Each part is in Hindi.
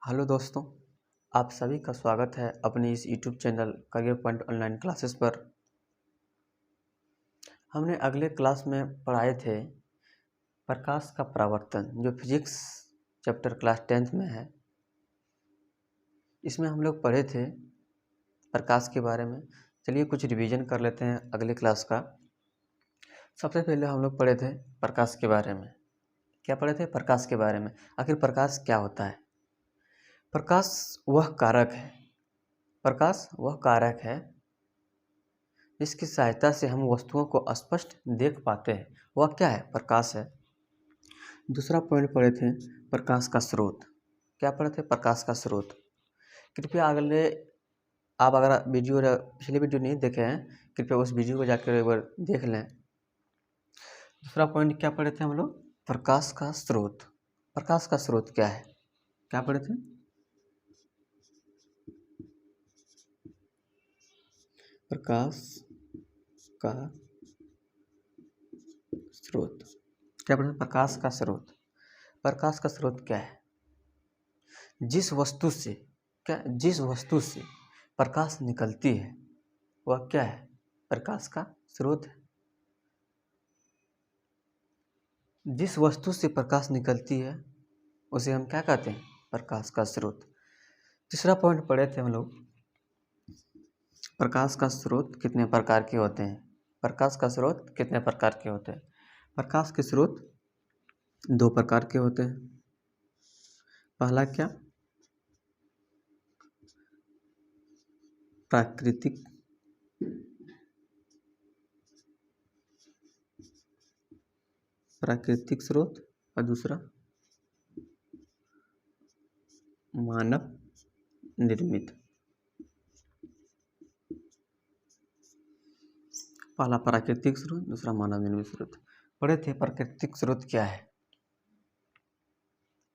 हेलो दोस्तों, आप सभी का स्वागत है अपने इस YouTube channel career point online classes पर। हमने अगले क्लास में पढ़ाए थे प्रकाश का परावर्तन, जो फिजिक्स चैप्टर क्लास 10th में है। इसमें हम लोग पढ़े थे प्रकाश के बारे में। चलिए कुछ रिवीजन कर लेते हैं अगले क्लास का। सबसे पहले हम लोग पढ़े थे प्रकाश के बारे में। क्या पढ़े थे? प्रकाश के बारे में। आखिर प्रकाश क्या होता है? प्रकाश वह कारक है प्रकाश वह कारक है जिसकी सहायता से हम वस्तुओं को स्पष्ट देख पाते हैं। वह क्या है? प्रकाश है। दूसरा पॉइंट पढ़े थे प्रकाश का स्रोत। क्या पढ़े थे? प्रकाश का स्रोत। कृपया अगले आप अगर पिछले वीडियो नहीं देखे हैं, कृपया उस वीडियो को जाकर एक बार देख लें। दूसरा पॉइंट क्या पढ़े थे हम लोग? प्रकाश का स्रोत। प्रकाश का स्रोत क्या है? क्या पढ़े थे? प्रकाश का स्रोत। क्या पढ़े? प्रकाश का स्रोत। प्रकाश का स्रोत क्या है? जिस वस्तु से प्रकाश निकलती है वह क्या है? प्रकाश का स्रोत है। जिस वस्तु से प्रकाश निकलती है उसे हम क्या कहते हैं? प्रकाश का स्रोत। तीसरा पॉइंट पढ़े थे हम लोग, प्रकाश का स्रोत कितने प्रकार के होते हैं। प्रकाश का स्रोत कितने प्रकार के होते हैं? प्रकाश के स्रोत दो प्रकार के होते हैं। पहला क्या? प्राकृतिक स्रोत और दूसरा मानव निर्मित। पहला प्राकृतिक स्रोत, दूसरा मानव निर्मित स्रोत। पढ़े थे प्राकृतिक स्रोत क्या है।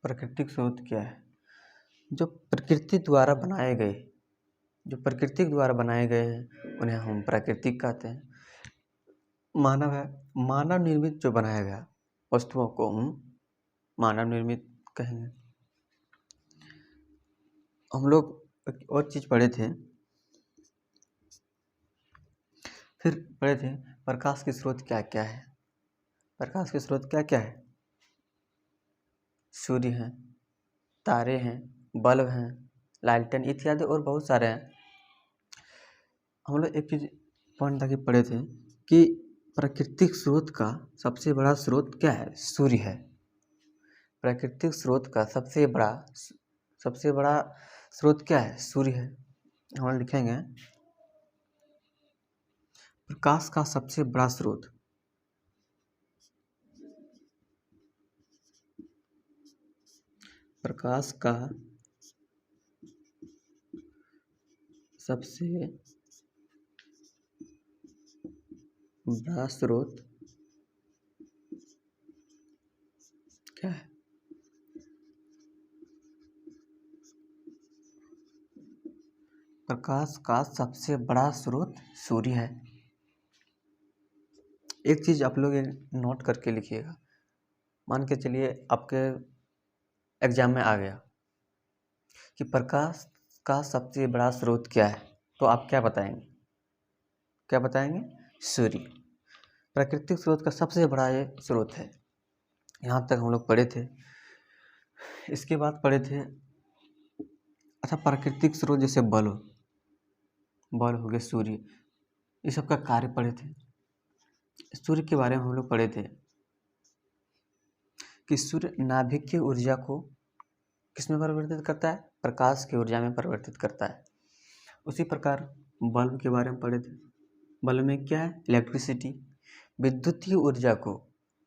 प्राकृतिक स्रोत क्या है? जो प्रकृति द्वारा बनाए गए हैं उन्हें हम प्राकृतिक कहते हैं। मानव है, मानव निर्मित जो बनाया गया वस्तुओं को हम मानव निर्मित कहेंगे। हम लोग एक और चीज पढ़े थे, फिर पढ़े थे प्रकाश के स्रोत क्या क्या है। प्रकाश के स्रोत क्या क्या है? सूर्य हैं, तारे हैं, बल्ब हैं, लालटेन इत्यादि और बहुत सारे हैं। हम लोग एक चीज पॉइंट तक पढ़े थे कि प्राकृतिक स्रोत का सबसे बड़ा स्रोत क्या है? सूर्य है। प्राकृतिक स्रोत का सबसे बड़ा स्रोत क्या है? सूर्य है। हम लिखेंगे प्रकाश का सबसे बड़ा स्रोत प्रकाश का सबसे बड़ा स्रोत क्या है? प्रकाश का सबसे बड़ा स्रोत सूर्य है। एक चीज आप लोग नोट करके लिखिएगा। मान के चलिए आपके एग्जाम में आ गया कि प्रकाश का सबसे बड़ा स्रोत क्या है, तो आप क्या बताएंगे? सूर्य। प्राकृतिक स्रोत का सबसे बड़ा ये स्रोत है। यहाँ तक हम लोग पढ़े थे। इसके बाद पढ़े थे, अच्छा, प्राकृतिक स्रोत जैसे बल्ब हो गए, सूर्य, ये सब का कार्य पढ़े थे। सूर्य के बारे में हम लोग पढ़े थे कि सूर्य नाभिकीय ऊर्जा को किसमें परिवर्तित करता है? प्रकाश की ऊर्जा में परिवर्तित करता है। उसी प्रकार बल्ब के बारे में पढ़े थे। बल्ब में क्या है? इलेक्ट्रिसिटी। विद्युतीय ऊर्जा को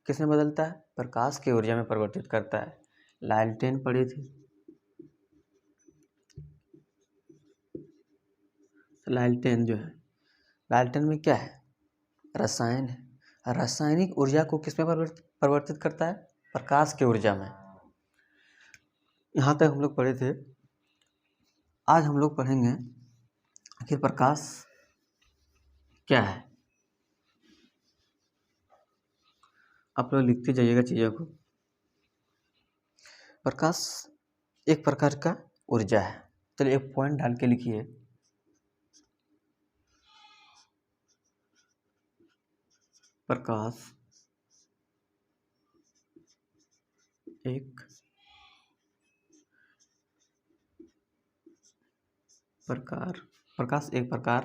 किसमें बदलता है? प्रकाश की ऊर्जा में परिवर्तित करता है। लालटेन पढ़े थे। लालटेन जो है, लालटेन में क्या है? रसायन है। रासायनिक ऊर्जा को किसमें परिवर्तित करता है? प्रकाश की ऊर्जा में। यहाँ तक हम लोग पढ़े थे। आज हम लोग पढ़ेंगे आखिर प्रकाश क्या है। आप लोग लिखते जाइएगा चीज़ों को। प्रकाश एक प्रकार का ऊर्जा है। चलिए एक पॉइंट डाल के लिखिए, प्रकाश एक प्रकार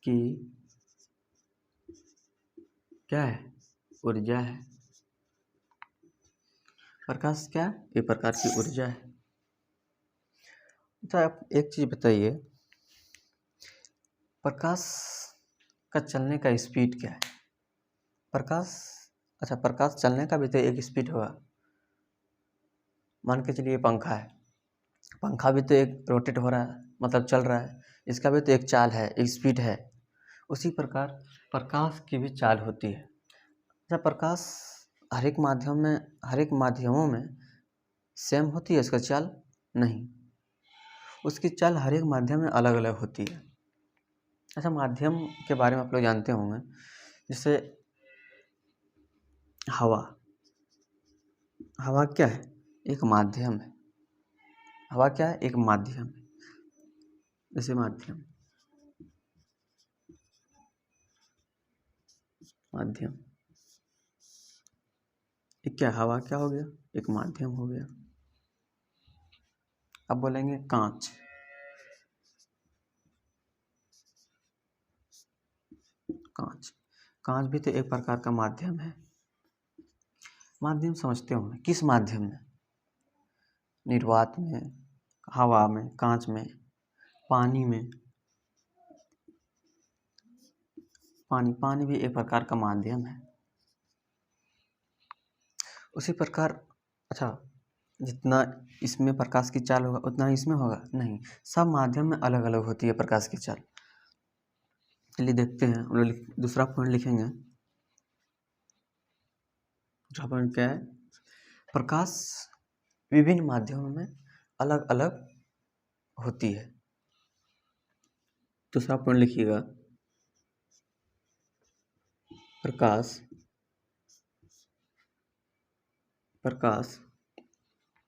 की क्या है, ऊर्जा है। प्रकाश क्या है, एक प्रकार की ऊर्जा है। अच्छा आप एक चीज बताइए, प्रकाश का चलने का स्पीड क्या है? प्रकाश चलने का भी तो एक स्पीड होगा। मान के चलिए पंखा है, पंखा भी तो एक रोटेट हो रहा है, मतलब चल रहा है, इसका भी तो एक चाल है, एक स्पीड है। उसी प्रकार प्रकाश की भी चाल होती है। अच्छा प्रकाश हर एक माध्यमों में सेम होती है उसका चाल? नहीं, उसकी चाल हर एक माध्यम में अलग अलग होती है। अच्छा माध्यम के बारे में आप लोग जानते होंगे, जैसे हवा क्या है, एक माध्यम है। हवा क्या है, एक माध्यम है। जैसे माध्यम एक क्या, हवा क्या हो गया, एक माध्यम हो गया। अब बोलेंगे कांच भी तो एक प्रकार का माध्यम है। माध्यम समझते होंगे, किस माध्यम में? निर्वात में, हवा में, कांच में, पानी में। पानी भी एक प्रकार का माध्यम है। उसी प्रकार अच्छा जितना इसमें प्रकाश की चाल होगा उतना ही इसमें होगा? नहीं, सब माध्यम में अलग अलग होती है प्रकाश की चाल। चलिए देखते हैं, हम लोग दूसरा पॉइंट लिखेंगे। दूसरा पॉइंट क्या है, प्रकाश विभिन्न माध्यमों में अलग अलग होती है। दूसरा पॉइंट लिखिएगा, प्रकाश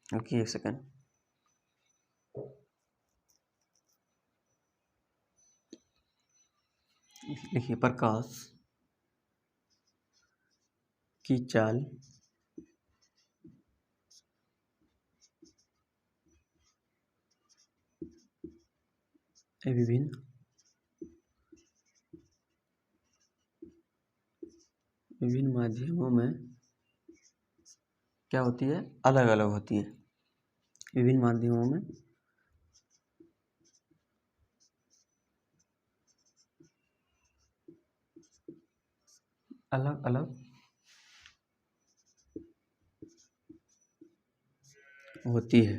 रुकिए एक सेकेंड, लिखिए प्रकाश की चाल विभिन्न माध्यमों में क्या होती है, अलग अलग होती है। विभिन्न माध्यमों में अलग अलग होती है।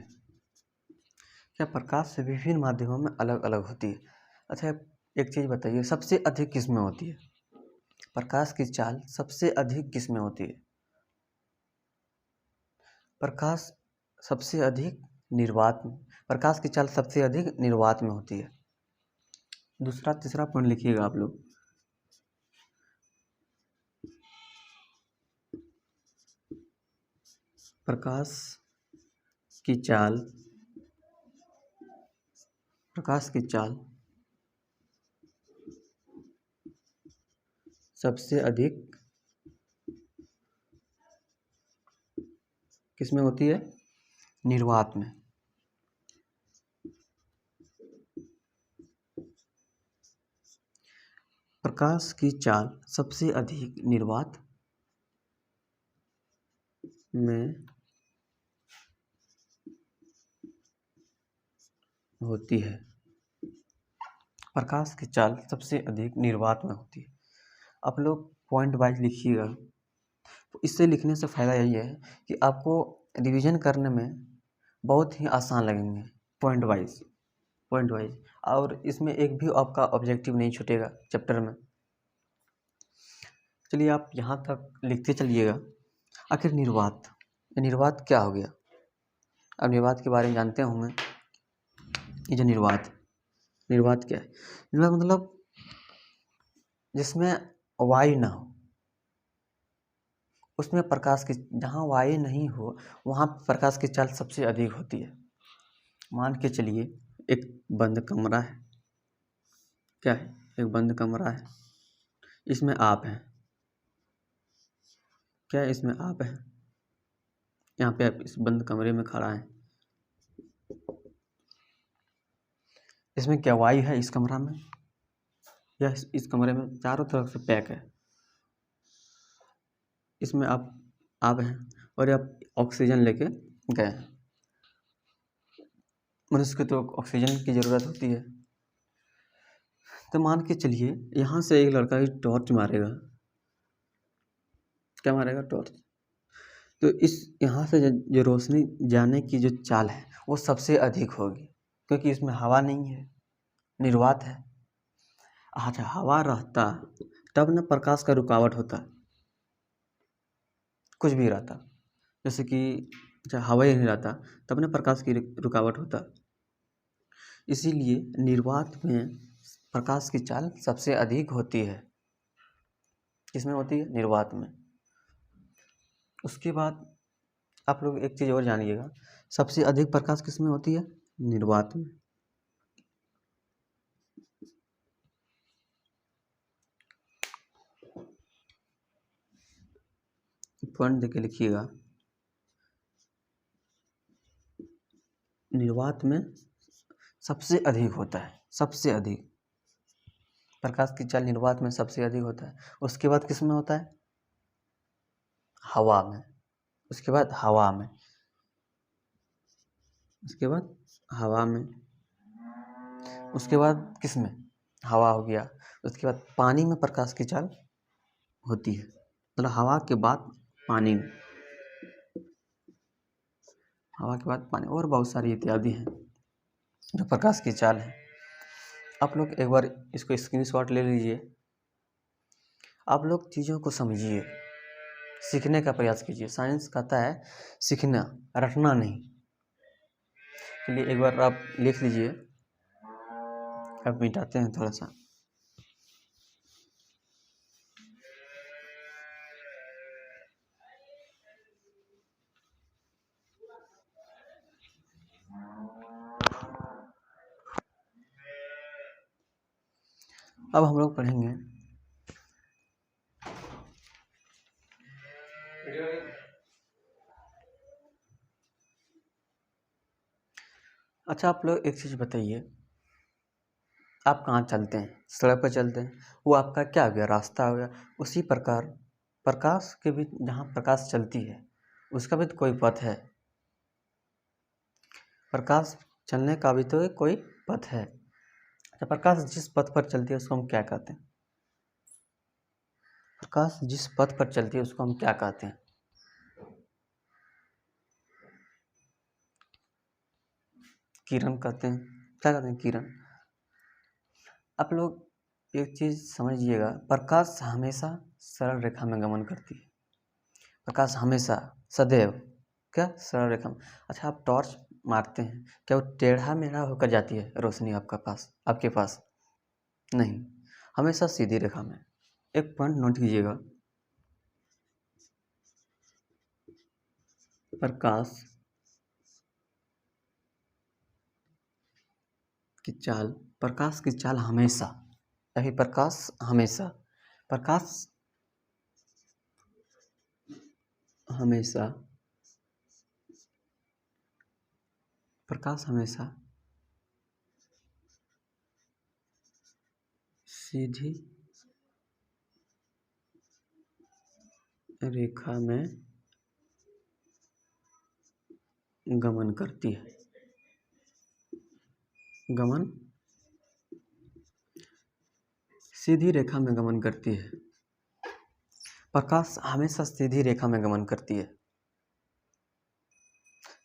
क्या प्रकाश से विभिन्न माध्यमों में अलग अलग होती है। अच्छा एक चीज बताइए, सबसे अधिक किस में होती है? प्रकाश की चाल सबसे अधिक किस में होती है? प्रकाश सबसे अधिक निर्वात में, प्रकाश की चाल सबसे अधिक निर्वात में होती है। दूसरा तीसरा पॉइंट लिखिएगा आप लोग, प्रकाश की चाल सबसे अधिक किस में होती है? निर्वात में। प्रकाश की चाल सबसे अधिक निर्वात में होती है। प्रकाश की चाल सबसे अधिक निर्वात में होती है। आप लोग पॉइंट वाइज लिखिएगा, तो इससे लिखने से फ़ायदा यही है कि आपको रिवीजन करने में बहुत ही आसान लगेंगे। पॉइंट वाइज और इसमें एक भी आपका ऑब्जेक्टिव नहीं छूटेगा चैप्टर में। चलिए आप यहाँ तक लिखते चलिएगा। आखिर निर्वात क्या हो गया? अब निर्वात के बारे में जानते होंगे। ये जो निर्वात क्या है? निर्वात मतलब जिसमें वायु ना हो, उसमें प्रकाश की, जहाँ वायु नहीं हो वहाँ प्रकाश की चाल सबसे अधिक होती है। मान के चलिए एक बंद कमरा है, क्या है, एक बंद कमरा है, इसमें आप हैं, क्या है, इसमें आप हैं, यहाँ पे आप इस बंद कमरे में खड़ा है, इसमें क्या वायु है इस कमरा में, या इस कमरे में चारों तरफ से पैक है, इसमें आप हैं और आप ऑक्सीजन लेके गए हैं। मनुष्य को तो ऑक्सीजन की ज़रूरत होती है। तो मान के चलिए यहाँ से एक लड़का टॉर्च मारेगा, क्या मारेगा, टॉर्च। तो इस यहाँ से जो रोशनी जाने की जो चाल है वो सबसे अधिक होगी, क्योंकि इसमें हवा नहीं है, निर्वात है। अच्छा, हवा रहता तब न प्रकाश का रुकावट होता, कुछ भी रहता, जैसे कि अच्छा हवा ही नहीं रहता तब न प्रकाश की रुकावट होता। इसीलिए निर्वात में प्रकाश की चाल सबसे अधिक होती है। किसमें होती है, निर्वात में। उसके बाद आप लोग एक चीज़ और जानिएगा, सबसे अधिक प्रकाश किसमें होती है, निर्वात में। पॉइंट देके लिखिएगा, निर्वात में सबसे अधिक होता है, सबसे अधिक प्रकाश की चाल निर्वात में सबसे अधिक होता है। उसके बाद किस में होता है, हवा में। उसके बाद हवा में, उसके बाद हवा में, उसके बाद किस में, हवा हो गया। उसके बाद पानी में प्रकाश की चाल होती है, मतलब हवा के बाद पानी में, हवा के बाद पानी, और बहुत सारी इत्यादि हैं जो प्रकाश की चाल है। आप लोग एक बार इसको स्क्रीनशॉट ले लीजिए, आप लोग चीज़ों को समझिए, सीखने का प्रयास कीजिए। साइंस कहता है सीखना, रटना नहीं। चलिए एक बार आप लिख लीजिए, अब मिटाते हैं थोड़ा सा। अब हम लोग पढ़ेंगे अच्छा, आप लोग एक चीज़ बताइए, आप कहाँ चलते हैं, सड़क पर चलते हैं, वो आपका क्या हो गया, रास्ता हो गया। उसी प्रकार प्रकाश के भी, जहाँ प्रकाश चलती है उसका भी तो कोई पथ है, प्रकाश चलने का भी तो कोई पथ है। अच्छा, प्रकाश जिस पथ पर चलती है उसको हम क्या कहते हैं, प्रकाश जिस पथ पर चलती है उसको हम क्या कहते हैं, किरण कहते हैं, क्या कहते हैं, किरण। आप लोग एक चीज़ समझिएगा, प्रकाश हमेशा सरल रेखा में गमन करती है, प्रकाश हमेशा सदैव क्या, सरल रेखा में। अच्छा, आप टॉर्च मारते हैं, क्या वो टेढ़ा मेढ़ा होकर जाती है रोशनी आपके पास, नहीं, हमेशा सीधी रेखा में। एक पॉइंट नोट कीजिएगा, प्रकाश की चाल, प्रकाश की चाल हमेशा, यही प्रकाश हमेशा, प्रकाश हमेशा, प्रकाश हमेशा सीधी रेखा में गमन करती है, गमन, सीधी रेखा में गमन करती है। प्रकाश हमेशा सीधी रेखा में गमन करती है।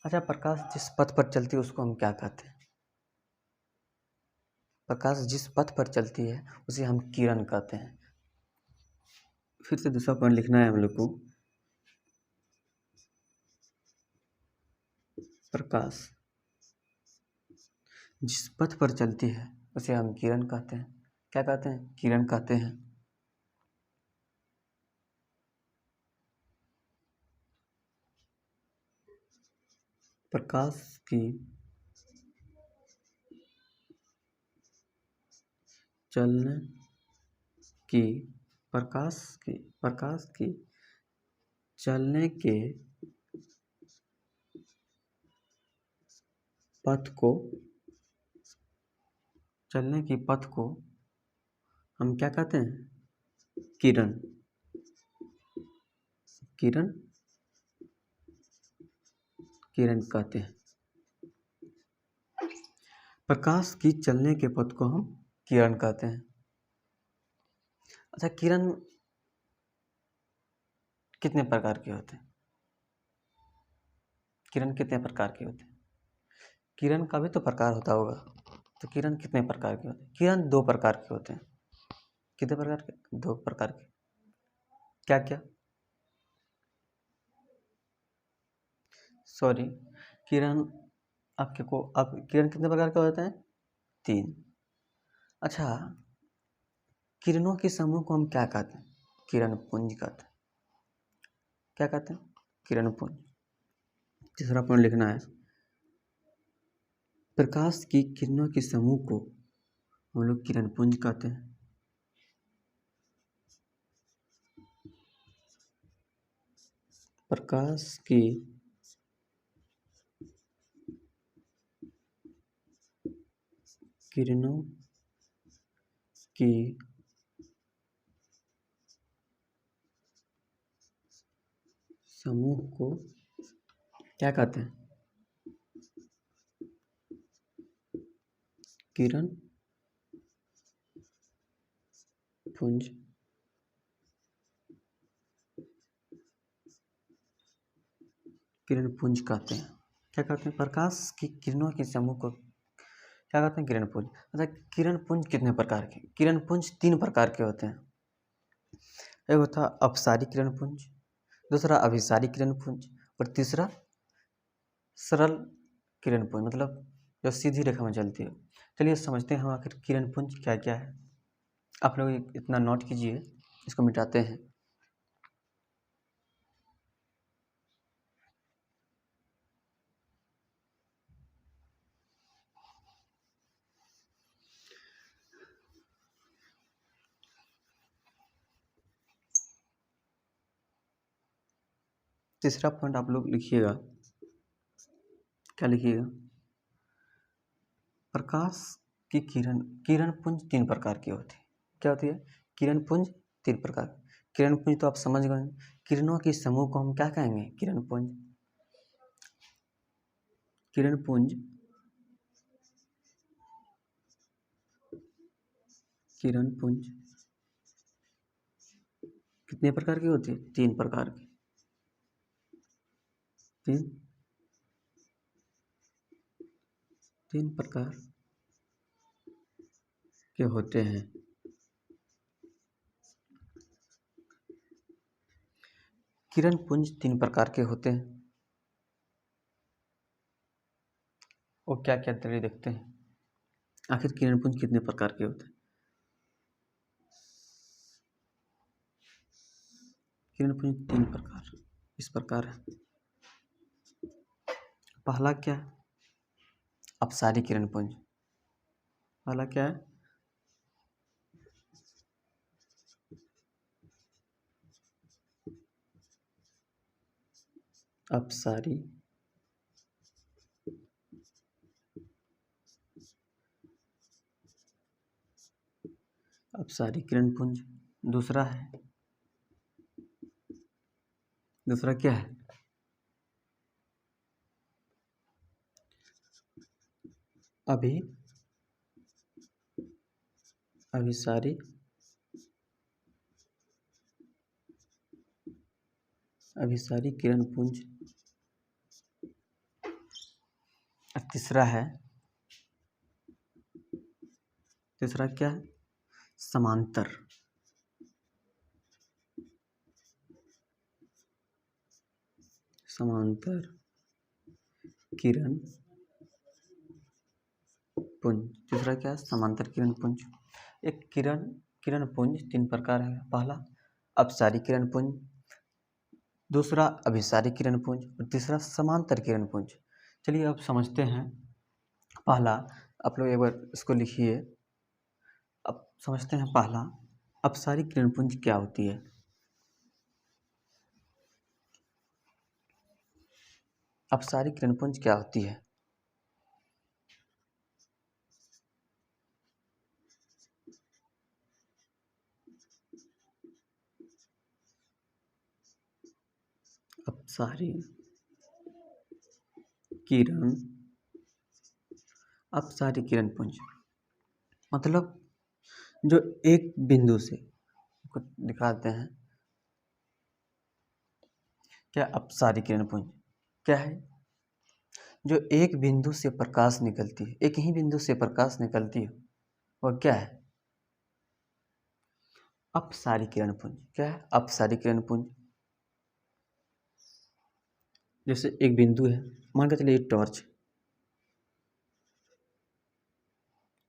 अच्छा, प्रकाश जिस पथ पर चलती है उसको हम क्या कहते हैं, प्रकाश जिस पथ पर चलती है उसे हम किरण कहते हैं। फिर से दूसरा पॉइंट लिखना है हम लोग को, प्रकाश जिस पथ पर चलती है उसे हम किरण कहते हैं, क्या कहते हैं, किरण कहते हैं। प्रकाश की चलने की प्रकाश की चलने के पथ को हम क्या कहते हैं? किरण कहते हैं। प्रकाश की चलने के पथ को हम किरण कहते हैं। अच्छा, किरण कितने प्रकार के होते हैं? किरण कितने प्रकार के होते हैं? किरण का भी तो प्रकार होता होगा, तो किरण कितने प्रकार के होते हैं? किरण 2 प्रकार के होते हैं। कितने प्रकार के? 2 प्रकार के। क्या क्या? सॉरी, किरण किरण कितने प्रकार के होते हैं? 3। अच्छा, किरणों के समूह को हम क्या कहते हैं? किरण पुंज कहते हैं। क्या कहते हैं? किरण पुंज। तीसरा पॉइंट लिखना है, प्रकाश की किरणों के समूह को हम लोग किरण पुंज कहते हैं। प्रकाश की किरणों की समूह को क्या कहते हैं? किरण पुंज। किरण पुंज कहते हैं। क्या कहते हैं? प्रकाश की किरणों के समूह को क्या कहते हैं? किरण पुंज। अच्छा, किरण पुंज कितने प्रकार के? किरण पुंज 3 प्रकार के होते हैं। एक होता है अपसारी किरण पुंज, दूसरा अभिसारी किरण पुंज, और तीसरा सरल किरण पुंज, मतलब जो सीधी रेखा में चलती है। चलिए समझते हैं हम आखिर किरण पुंज क्या क्या है। आप लोग इतना नोट कीजिए, इसको मिटाते हैं। तीसरा पॉइंट आप लोग लिखिएगा। क्या लिखिएगा? प्रकाश की किरण पुंज 3 प्रकार की होती है। क्या होती है? किरण पुंज 3 प्रकार। किरण पुंज तो आप समझ गए। किरणों के समूह को हम क्या कहेंगे? किरण पुंज। किरण पुंज कितने प्रकार की होती है? 3 प्रकार की। 3 प्रकार के होते हैं। किरण पुंज 3 प्रकार के होते हैं। और क्या क्या चलिए देखते हैं आखिर किरण पुंज कितने प्रकार के होते हैं। किरण पुंज 3 प्रकार इस प्रकार है। पहला क्या है? अपसारी किरण पुंज। पहला क्या है? अपसारी किरण पुंज। दूसरा क्या है? अभिसारी किरण पुंज। तीसरा क्या है? समांतर किरण पुंज। तीसरा क्या है? समांतर किरण पुंज। एक किरण पुंज 3 प्रकार है। पहला अपसारी किरण पुंज, दूसरा अभिसारी किरण पुंज, और तीसरा समांतर किरण पुंज। चलिए अब समझते हैं। पहला, आप लोग एक बार इसको लिखिए। अब समझते हैं पहला, अपसारी किरणपुंज क्या होती है। अपसारी किरणपुंज क्या होती है। अपसारी किरण, अपसारी किरणपुंज मतलब जो एक बिंदु से, कुछ दिखाते हैं क्या अपसारी किरणपुंज क्या है। जो एक बिंदु से प्रकाश निकलती है, एक ही बिंदु से प्रकाश निकलती है, वह क्या है। अपसारी किरणपुंज क्या है। अपसारी किरणपुंज जैसे एक बिंदु है, मान के चलिए टॉर्च।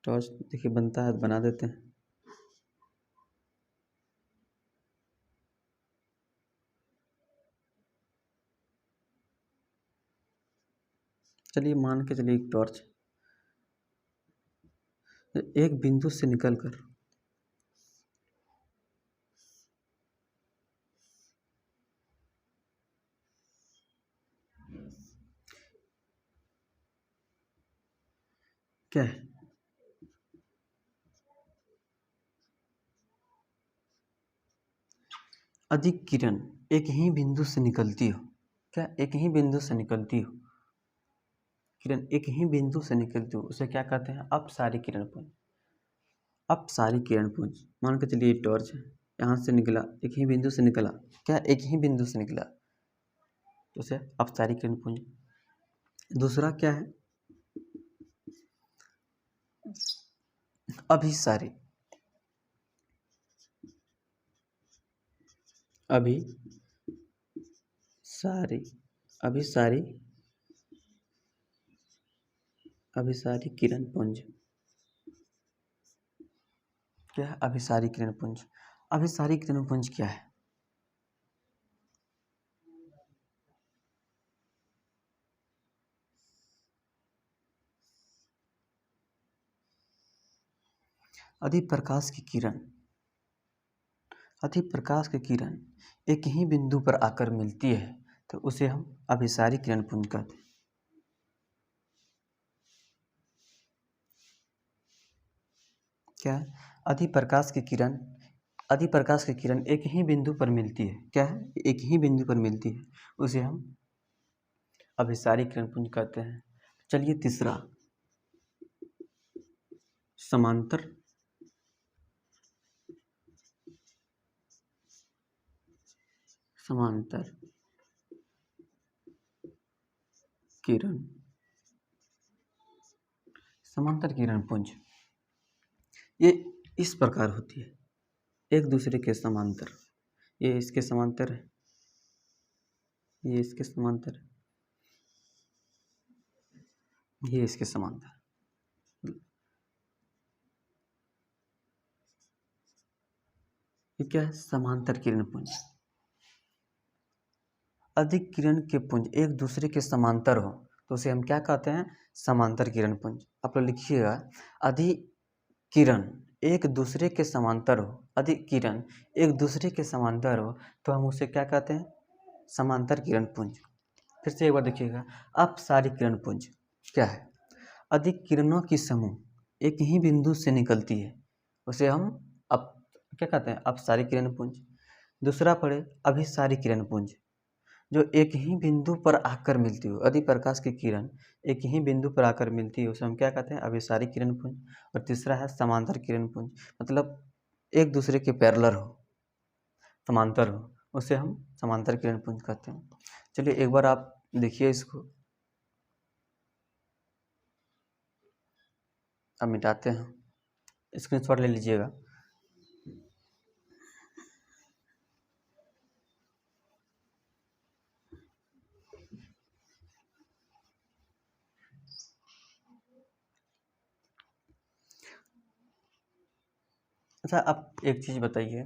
टॉर्च देखिए बनता है, बना देते हैं। चलिए मान के चलिए एक टॉर्च एक बिंदु से निकलकर क्या है, अधिक किरण एक ही बिंदु से निकलती हो। क्या, एक ही बिंदु से निकलती हो, किरण एक ही बिंदु से निकलती हो, उसे क्या कहते हैं। अपसारी किरणपुंज। अपसारी किरणपुंज मान के चलिए टॉर्च है, यहाँ से निकला, एक ही बिंदु से निकला, क्या एक ही बिंदु से निकला, तो उसे अपसारी किरणपुंज। दूसरा क्या है, अभिसारी। अभिसारी अभिसारी अभिसारी किरणपुंज क्या है। अभिसारी किरणपुंज, अभिसारी किरणपुंज क्या है। अधिक प्रकाश की किरण, अधिक प्रकाश की किरण एक ही बिंदु पर आकर मिलती है, तो उसे हम अभिसारी किरणपुंज कहते हैं। क्या है, अधिक प्रकाश की किरण, अधिक प्रकाश की किरण एक ही बिंदु पर मिलती है। क्या है, एक ही बिंदु पर मिलती है, उसे हम अभिसारी किरणपुंज कहते हैं। चलिए तीसरा, समांतर समांतर किरण, समांतर किरणपुंज ये इस प्रकार होती है, एक दूसरे के समांतर। ये इसके समांतर है, ये इसके समांतर है, ये इसके समांतर। ये क्या है, समांतर किरणपुंज। अधिक किरण के पुंज एक दूसरे के समांतर हो, तो उसे हम क्या कहते हैं, समांतर किरणपुंज। आप लोग लिखिएगा, अधिक किरण एक दूसरे के समांतर हो, अधिक किरण एक दूसरे के समांतर हो, तो हम उसे क्या कहते हैं, समांतर किरणपुंज। फिर से एक बार देखिएगा, अपसारी किरणपुंज क्या है, अधिक किरणों की समूह एक ही बिंदु से निकलती है, उसे हम अप क्या कहते हैं, अपसारी किरणपुंज। दूसरा पढ़े, अभिसारी किरणपुंज जो एक ही बिंदु पर आकर मिलती हो, अधिक प्रकाश की किरण एक ही बिंदु पर आकर मिलती है, उसे हम क्या कहते हैं, अभिसारी किरणपुंज। और तीसरा है समांतर किरणपुंज, मतलब एक दूसरे के पैरेलल हो, समांतर हो, उसे हम समांतर किरणपुंज कहते हैं। चलिए एक बार आप देखिए इसको, अब मिटाते हैं, स्क्रीनशॉट ले लीजिएगा। अच्छा आप एक चीज बताइए,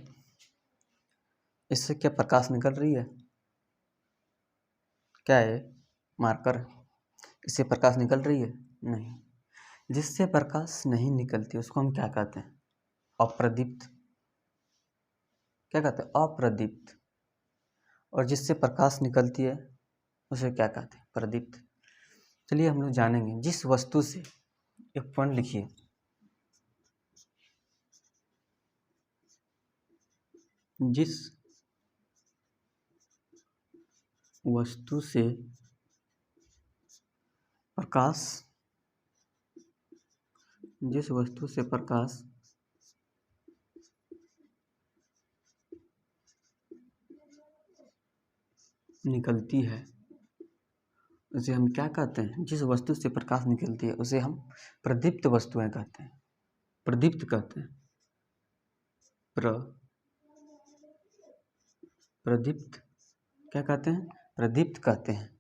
इससे क्या प्रकाश निकल रही है, क्या है, मार्कर। इससे प्रकाश निकल रही है? नहीं। जिससे प्रकाश नहीं निकलती उसको हम क्या कहते हैं? अप्रदीप्त। क्या कहते हैं? अप्रदीप्त। और जिससे प्रकाश निकलती है उसे क्या कहते हैं? प्रदीप्त। चलिए हम लोग जानेंगे। जिस वस्तु से, एक पॉइंट लिखिए, जिस वस्तु से प्रकाश, जिस वस्तु से प्रकाश निकलती है उसे हम क्या कहते हैं? जिस वस्तु से प्रकाश निकलती है उसे हम प्रदीप्त वस्तुएं कहते हैं। प्रदीप्त कहते हैं। प्रदीप्त क्या कहते हैं? प्रदीप्त कहते हैं।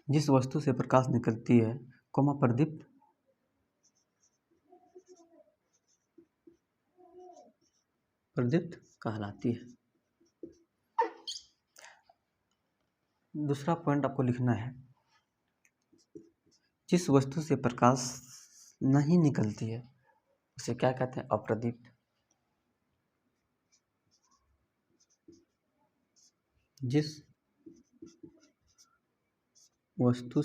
जिस वस्तु से प्रकाश निकलती है कोमा प्रदीप्त प्रदीप्त कहलाती है। दूसरा पॉइंट आपको लिखना है, जिस वस्तु से प्रकाश नहीं निकलती है उसे क्या कहते हैं? अप्रदीप्त। जिस वस्तु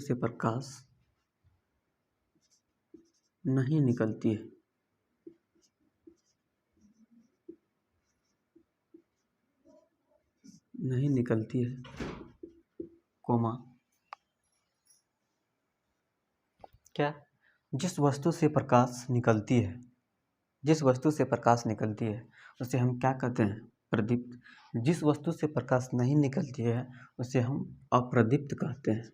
से प्रकाश नहीं निकलती है कोमा क्या? जिस वस्तु से प्रकाश निकलती है, जिस वस्तु से प्रकाश निकलती है उसे हम क्या कहते हैं? प्रदीप्त। जिस वस्तु से प्रकाश नहीं निकलती है उसे हम अप्रदीप्त कहते हैं।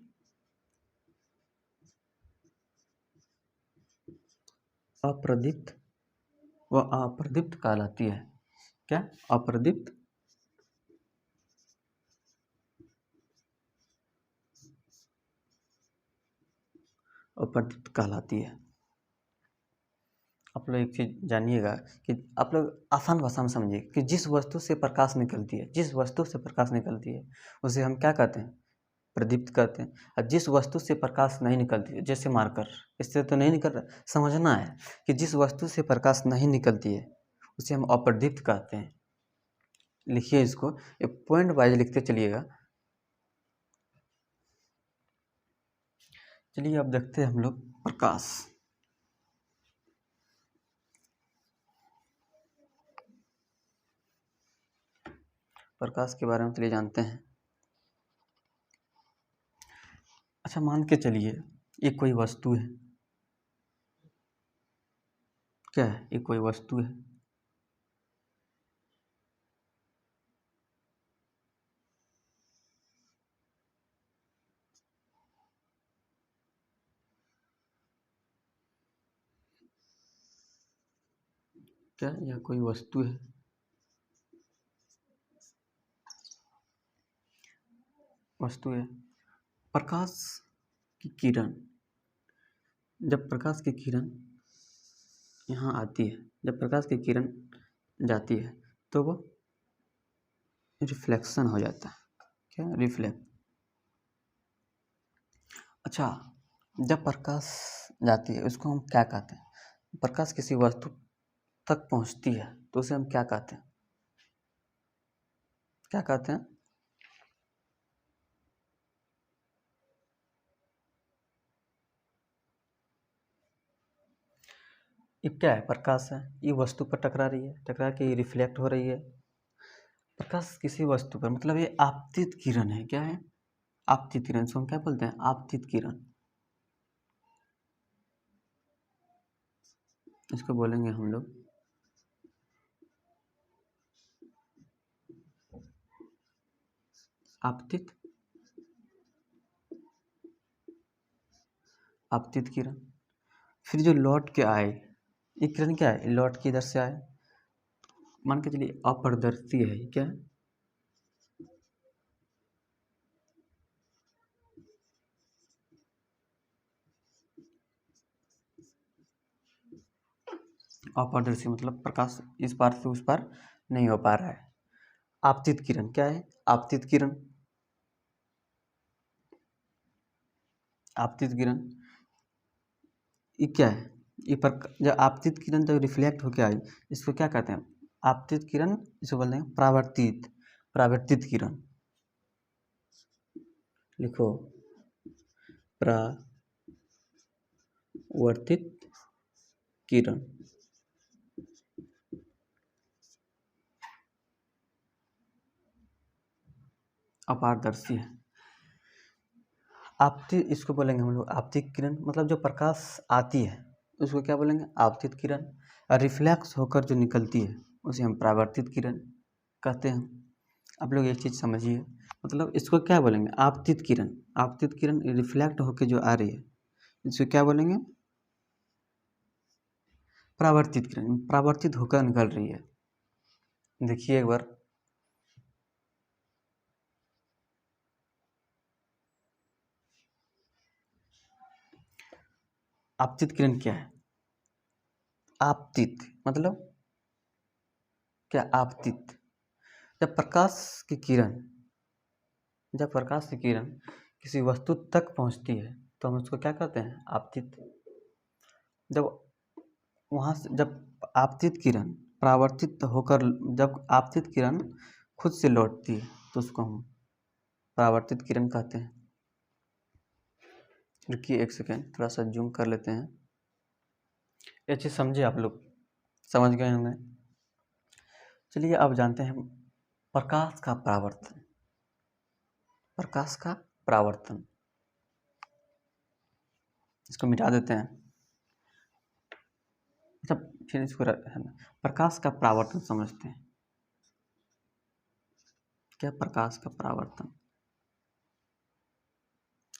अप्रदीप्त व अप्रदीप्त कहलाती है। क्या? अप्रदीप्त अप्रदीप्त कहलाती है। आप लोग एक चीज़ जानिएगा कि आप लोग आसान भाषा में समझिए कि जिस वस्तु से प्रकाश निकलती है, जिस वस्तु से प्रकाश निकलती है उसे हम क्या कहते हैं? प्रदीप्त कहते हैं। और जिस वस्तु से प्रकाश नहीं निकलती है, जैसे मार्कर, इससे तो नहीं निकल रहा, समझना है कि जिस वस्तु से प्रकाश नहीं निकलती है उसे हम अप्रदीप्त कहते हैं। लिखिए इसको, एक पॉइंट वाइज लिखते चलिएगा। चलिए अब देखते हैं हम लोग प्रकाश। प्रकाश के बारे में चलिए जानते हैं। अच्छा, मान के चलिए ये कोई वस्तु है। क्या है? ये कोई वस्तु है। क्या? यह कोई वस्तु है। वस्तु है। प्रकाश की किरण, जब प्रकाश की किरण यहाँ आती है, जब प्रकाश की किरण जाती है तो वो रिफ्लेक्शन हो जाता है। क्या? रिफ्लेक्ट। अच्छा, जब प्रकाश जाती है उसको हम क्या कहते हैं? प्रकाश किसी वस्तु तक पहुँचती है तो उसे हम क्या कहते हैं? क्या कहते हैं? ये क्या है? प्रकाश है, ये वस्तु पर टकरा रही है, टकरा के ये रिफ्लेक्ट हो रही है। प्रकाश किसी वस्तु पर, मतलब ये आपतित किरण है। क्या है? आपतित किरण। इसको हम क्या बोलते हैं? आपतित किरण। इसको बोलेंगे हम लोग आपतित आपतित किरण। फिर जो लौट के आए, ये किरण क्या है? लौट के इधर से आए, मान के चलिए अपारदर्शी है। क्या है? अपारदर्शी मतलब प्रकाश इस पार से उस पार नहीं हो पा रहा है। आपतित किरण क्या है? आपतित किरण, आपतित किरण ये क्या है? ये जब आपतित किरण जब रिफ्लेक्ट होकर आई, इसको क्या कहते हैं? आपतित किरण, इसको बोलते हैं परावर्तित, परावर्तित किरण। लिखो परावर्तित किरण। अपारदर्शी है। आपतित, इसको बोलेंगे हम लोग आपतित किरण, मतलब जो प्रकाश आती है उसको क्या बोलेंगे? आपतित किरण। और रिफ्लेक्स होकर जो निकलती है उसे हम परावर्तित किरण कहते हैं। आप लोग एक चीज़ समझिए, मतलब इसको क्या बोलेंगे? आपतित किरण। आपतित किरण रिफ्लेक्ट होकर जो आ रही है इसको क्या बोलेंगे? परावर्तित किरण, परावर्तित होकर निकल रही है। देखिए एक बार, आपतित किरण क्या है? आपतित मतलब क्या? आपतित, जब प्रकाश की किरण, जब प्रकाश की किरण किसी वस्तु तक पहुंचती है तो हम उसको क्या कहते हैं? आपतित। जब वहाँ से जब आपतित किरण परावर्तित होकर, जब आपतित किरण खुद से लौटती है तो उसको हम परावर्तित किरण कहते हैं। रुकिए एक सेकेंड, थोड़ा सा जूम कर लेते हैं। ये चीज़ समझे आप लोग? समझ गए होंगे। चलिए अब जानते हैं प्रकाश का परावर्तन। प्रकाश का परावर्तन, इसको मिटा देते हैं। अच्छा, फिर इसको प्रकाश का परावर्तन समझते हैं। क्या प्रकाश का परावर्तन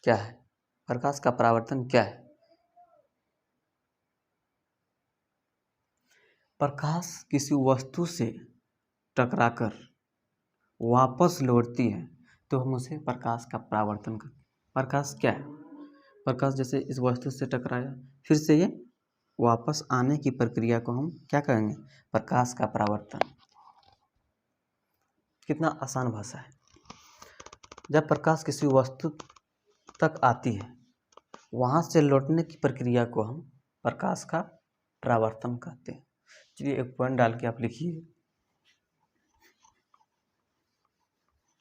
क्या है? प्रकाश का परावर्तन क्या है? प्रकाश किसी वस्तु से टकराकर वापस लौटती है तो हम उसे प्रकाश का परावर्तन करते हैं। प्रकाश क्या है? प्रकाश जैसे इस वस्तु से टकराया, फिर से ये वापस आने की प्रक्रिया को हम क्या कहेंगे? प्रकाश का परावर्तन। कितना आसान भाषा है। जब प्रकाश किसी वस्तु तक आती है, वहाँ से लौटने की प्रक्रिया को हम प्रकाश का परावर्तन कहते हैं। चलिए एक पॉइंट डाल के आप लिखिए,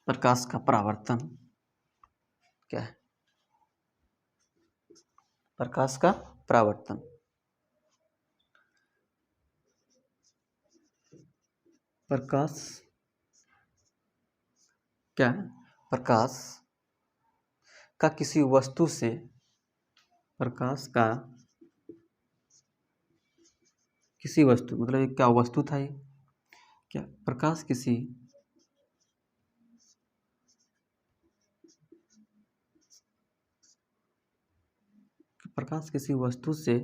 प्रकाश का परावर्तन क्या है? प्रकाश का परावर्तन, प्रकाश क्या है? प्रकाश का किसी वस्तु से, प्रकाश का किसी वस्तु मतलब ये क्या वस्तु था? ये क्या? प्रकाश किसी प्रकाश किसी वस्तु से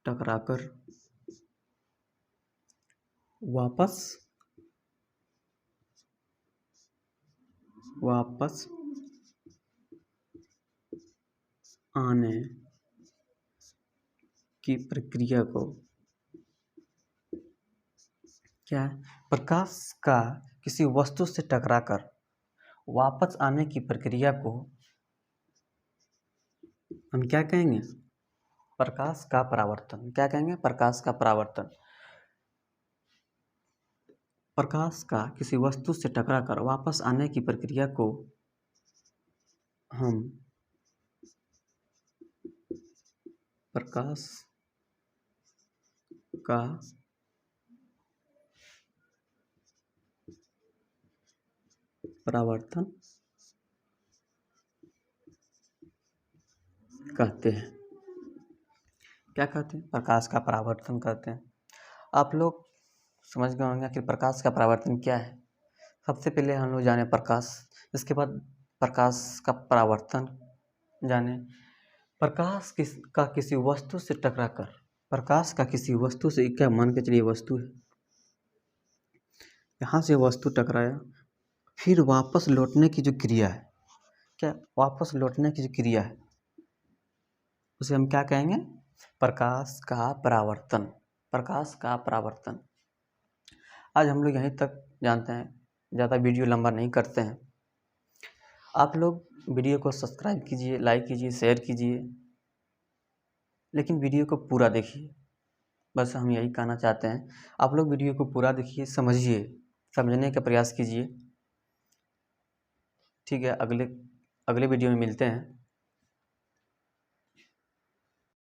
टकराकर वापस आने की प्रक्रिया को क्या है? प्रकाश का किसी वस्तु से टकराकर वापस आने की प्रक्रिया को हम क्या कहेंगे? प्रकाश का परावर्तन। क्या कहेंगे? प्रकाश का परावर्तन। प्रकाश का किसी वस्तु से टकराकर वापस आने की प्रक्रिया को हम प्रकाश का परावर्तन कहते हैं। क्या कहते हैं? प्रकाश का परावर्तन कहते हैं। आप लोग समझ गए होंगे कि प्रकाश का परावर्तन क्या है। सबसे पहले हम लोग जाने प्रकाश, इसके बाद प्रकाश का परावर्तन जाने। प्रकाश का किसी वस्तु से टकराकर, प्रकाश का किसी वस्तु से, क्या मान के चलिए वस्तु है, यहाँ से वस्तु टकराया, फिर वापस लौटने की जो क्रिया है क्या वापस लौटने की जो क्रिया है उसे हम क्या कहेंगे? प्रकाश का परावर्तन। प्रकाश का परावर्तन। आज हम लोग यहीं तक जानते हैं, ज़्यादा वीडियो लंबा नहीं करते हैं। आप लोग वीडियो को सब्सक्राइब कीजिए, लाइक कीजिए, शेयर कीजिए, लेकिन वीडियो को पूरा देखिए। बस हम यही कहना चाहते हैं, आप लोग वीडियो को पूरा देखिए, समझिए, समझने का प्रयास कीजिए। ठीक है, अगले वीडियो में मिलते हैं।